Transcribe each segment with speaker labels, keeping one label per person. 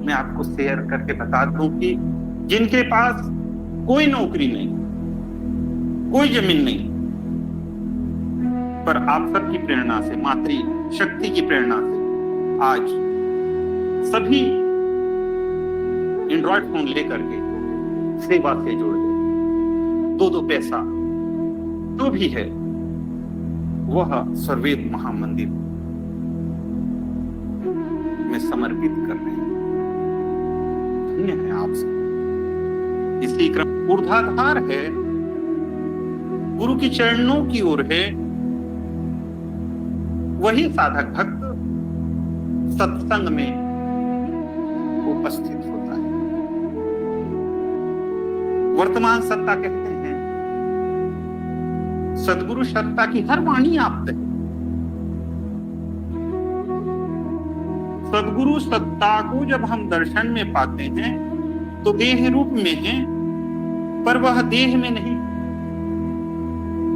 Speaker 1: मैं आपको शेयर करके बता दूं कि जिनके पास कोई नौकरी नहीं, कोई जमीन नहीं, पर आप सबकी प्रेरणा से, मातृ शक्ति की प्रेरणा से आज सभी एंड्रॉयड फोन लेकर के सेवा से जुड़ गए। दो पैसा जो भी है वह सर्वेद महामंदिर में समर्पित कर रहे हैं। धन्य है आप सब। इसी क्रम ऊर्ध्वाधार है, गुरु की चरणों की ओर है, वही साधक भक्त सत्संग में उपस्थित होता है। वर्तमान सत्ता कहते हैं सदगुरु सत्ता की हर वाणी आप है। सदगुरु सत्ता को जब हम दर्शन में पाते हैं तो देह रूप में है, पर वह देह में नहीं,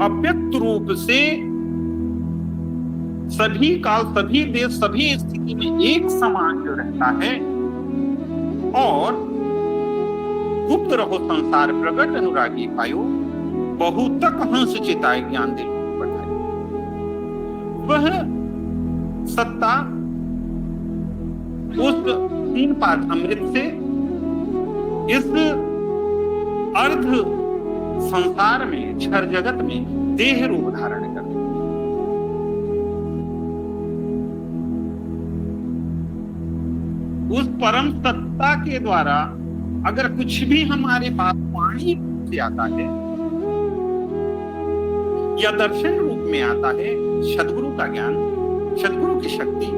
Speaker 1: अव्यक्त रूप से सभी काल, सभी देश, सभी स्थिति में एक समान जो रहता है। और गुप्त रहो संसार प्रकट अनुरागी पायो, बहुतक हंस चिताए ज्ञान दिल बढ़ाए। वह सत्ता उस तीन पाद अमृत से इस अर्ध संसार में, क्षर जगत में देह रूप धारण कर, उस परम सत्ता के द्वारा अगर कुछ भी हमारे पास वाणी से आता है या दर्शन रूप में आता है, सदगुरु का ज्ञान, सदगुरु की शक्ति,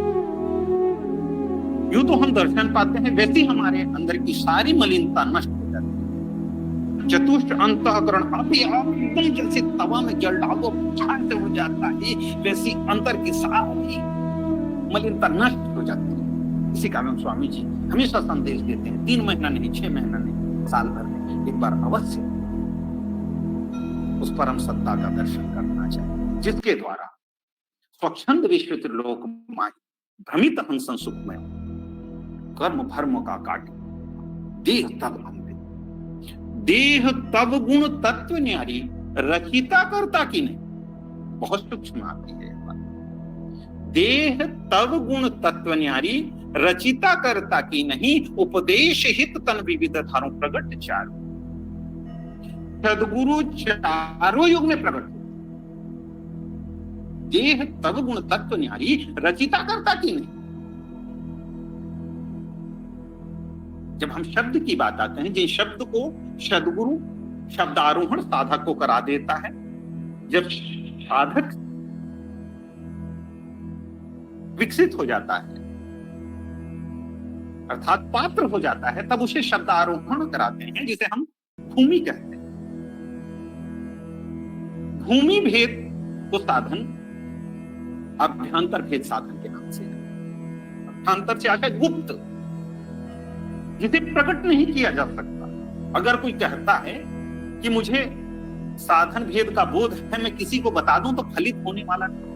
Speaker 1: यूं तो हम दर्शन पाते हैं, वैसे हमारे अंदर की सारी मलिनता नष्ट हो जाती है। चतुष्ट अंतःकरण अभी आप एकदम जैसे तवा में जल डालो शांत हो जाता है, वैसी अंतर की सारी मलिनता नष्ट हो जाती है। इसी कारण स्वामी जी हमेशा संदेश देते हैं, 3 महीना नहीं, 6 महीना नहीं, साल भर में एक बार अवश्य उस परम सत्ता का दर्शन करना चाहिए, जिसके द्वारा स्वच्छंद विश्व त्रिलोक माय भ्रमित हंसन सुखमय कर्म भर्म का काट देह तब अमृत, देह तब गुण तत्व न्यारी रचिता करता की नहीं। बहुत सूक्ष्म आती है यह बात। देह तब गुण तत्व न्यारी रचिता करता की नहीं, उपदेश हित तन विविध धारों प्रगट चारों। सदगुरु चारों युग में प्रकट हो। देह तब गुण तत्व न्यारी रचिता करता की नहीं। जब हम शब्द की बात आते हैं, जिन शब्द को सदगुरु शब्दारोहण साधक को करा देता है, जब साधक विकसित हो जाता है अर्थात पात्र हो जाता है, तब उसे शब्दारोहण कराते हैं, जिसे हम भूमि कहते हैं। भूमि भेद को साधन अभ्यंतर भेद साधन के नाम से, अभ्यंतर से आता है गुप्त, जिसे प्रकट नहीं किया जा सकता। अगर कोई कहता है कि मुझे साधन भेद का बोध है, मैं किसी को बता दूं तो फलित होने वाला नहीं।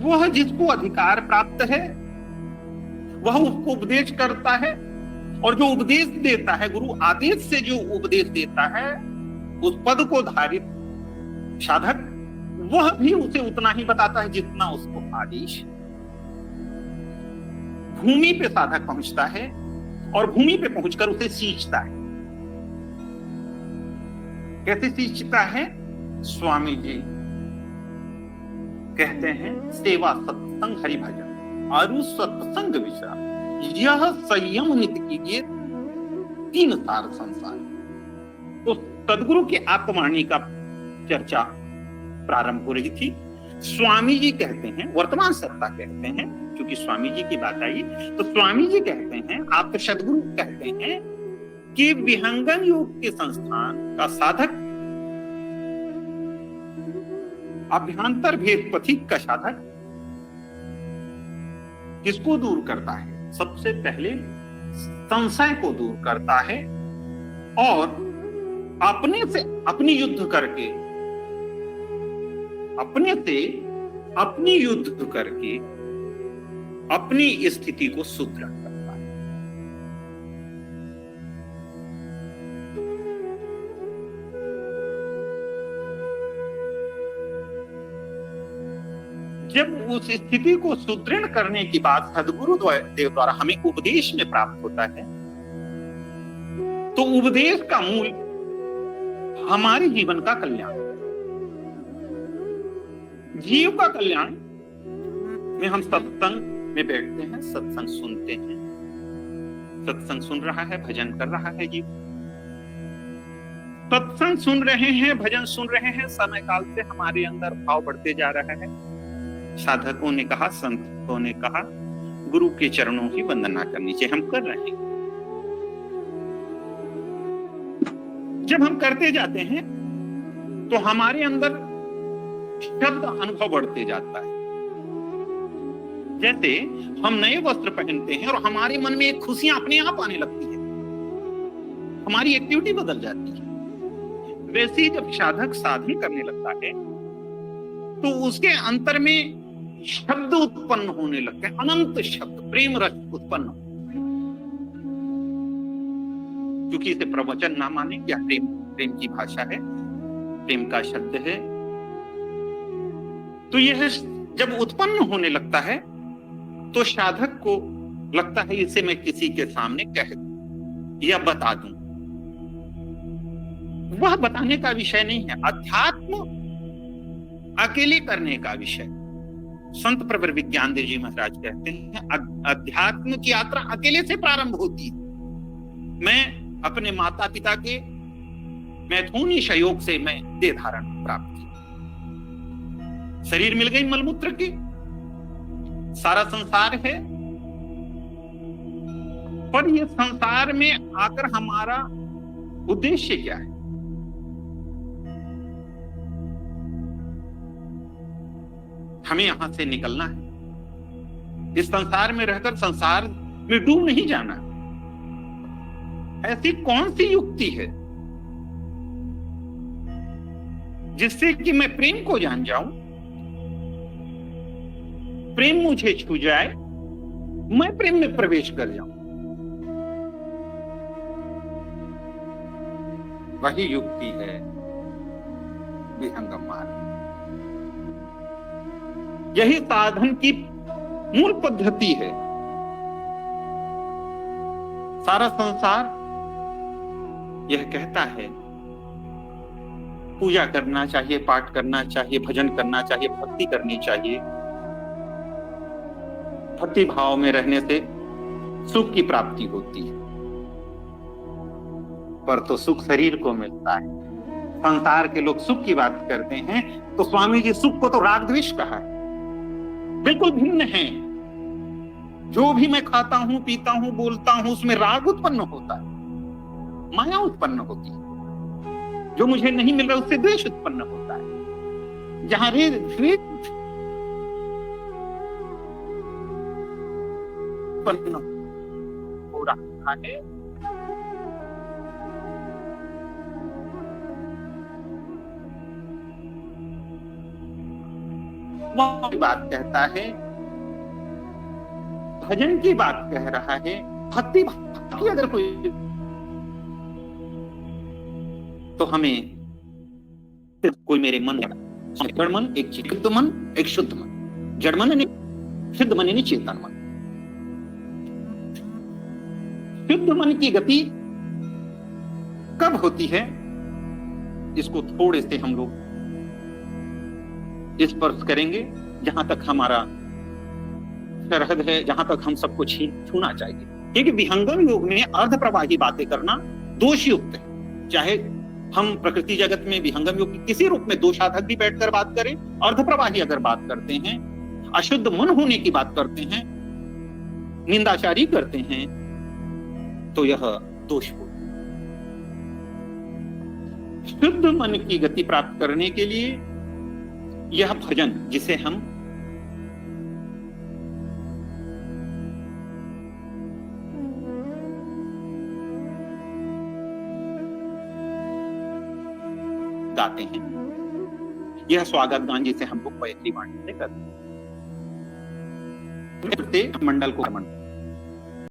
Speaker 1: वह जिसको अधिकार प्राप्त है वह उसको उपदेश करता है, और जो उपदेश देता है, गुरु आदेश से जो उपदेश देता है, उस पद को धारित साधक वह भी उसे उतना ही बताता है जितना उसको आदेश। भूमि पे साधक पहुंचता है और भूमि पे पहुंचकर उसे सींचता है। कैसे सींचता है? स्वामी जी कहते हैं, सेवा सत्संग हरि भजन अरु सत्संग विचार, यह संयम नित कीजिए 3 सार संसार। तो सदगुरु के आत्मवाणी का चर्चा प्रारंभ हो रही थी। स्वामी जी कहते हैं, वर्तमान सत्ता कहते हैं, क्योंकि स्वामी जी की बात आई तो स्वामी जी कहते हैं, आप सदगुरु कहते हैं कि विहंगम योग के संस्थान का साधक, अभ्यंतर भेद पथिक का साधक किसको दूर करता है? सबसे पहले संशय को दूर करता है और अपने से अपनी युद्ध करके, अपने से अपनी युद्ध करके अपनी स्थिति को सुदृढ़ करता है। जब उस स्थिति को सुदृढ़ करने की बात सदगुरु देव द्वारा हमें उपदेश में प्राप्त होता है, तो उपदेश का मूल हमारे जीवन का कल्याण, जीव का कल्याण में हम सत्संग में बैठते हैं, सत्संग सुनते हैं, सत्संग सुन रहा है, भजन कर रहा है जीव, सत्संग सुन रहे हैं, भजन सुन रहे हैं, समय काल से हमारे अंदर भाव बढ़ते जा रहा है। साधकों ने कहा, संतों ने कहा, गुरु के चरणों की वंदना करनी चाहिए, हम कर रहे हैं। जब हम करते जाते हैं तो हमारे अंदर शब्द अनुभव बढ़ते जाता है। जैसे हम नए वस्त्र पहनते हैं और हमारे मन में एक खुशियां अपने आप आने लगती है, हमारी एक्टिविटी बदल जाती है। वैसे ही जब साधक साधन करने लगता है तो उसके अंतर में शब्द उत्पन्न होने लगते हैं, अनंत शब्द, प्रेम रस उत्पन्न, क्योंकि इसे प्रवचन ना माने, क्या प्रेम की भाषा है, प्रेम का शब्द है। तो यह जब उत्पन्न होने लगता है तो साधक को लगता है इसे मैं किसी के सामने कह दूं या बता दूं। वह बताने का विषय नहीं है, अध्यात्म अकेले करने का विषय। संत प्रवर विज्ञान देव जी महाराज कहते हैं, अध्यात्म की यात्रा अकेले से प्रारंभ होती है। मैं अपने माता पिता के मैथुनी सहयोग से मैं देह धारण प्राप्त की, शरीर मिल गई मलमूत्र की, सारा संसार है, पर ये संसार में आकर हमारा उद्देश्य क्या है? हमें यहां से निकलना है, इस संसार में रहकर संसार में डूब नहीं जाना। ऐसी कौन सी युक्ति है जिससे कि मैं प्रेम को जान जाऊं, प्रेम मुझे छू जाए, मैं प्रेम में प्रवेश कर जाऊं? वही युक्ति है विहंगम मार्ग। यही साधन की मूल पद्धति है। सारा संसार यह कहता है पूजा करना चाहिए, पाठ करना चाहिए, भजन करना चाहिए, भक्ति करनी चाहिए, भक्ति भाव में रहने से सुख की प्राप्ति होती है। पर तो सुख शरीर को मिलता है। संसार के लोग सुख की बात करते हैं तो स्वामी जी सुख को तो राग द्वेष कहा है, बिल्कुल भिन्न है। जो भी मैं खाता हूं, पीता हूं, बोलता हूं, उसमें राग उत्पन्न होता है, माया उत्पन्न होती है। जो मुझे नहीं मिल रहा उससे द्वेष उत्पन्न होता है। जहां द्वेष उत्पन्न हो रहा है, वह बात कहता है, भजन की बात कह रहा है, भक्ति की अगर कोई, तो हमें कोई मेरे मन जड़ मन, एक चित्त मन, एक शुद्ध मन, जड़ मन यानी शुद्ध मन यानी चेतन मन। शुद्ध मन की गति कब होती है, इसको थोड़े से हम लोग स्पर्श करेंगे, जहां तक हमारा सरहद है, जहां तक हम सबको छूना चाहिए। क्योंकि विहंगम योग में अर्ध प्रवाही बातें करना दोषयुक्त है। चाहे हम प्रकृति जगत में विहंगम योग की किसी रूप में दो साधक भी बैठकर बात करें, अर्ध प्रवाही अगर बात करते हैं, अशुद्ध मन होने की बात करते हैं, निंदाचारी करते हैं, तो यह दोषपूर्ण। शुद्ध मन की गति प्राप्त करने के लिए यह भजन, जिसे हम गाते हैं, यह स्वागत गान जिसे हम लोग पोएट्री वाणी से करते हैं, मंडल को मंडल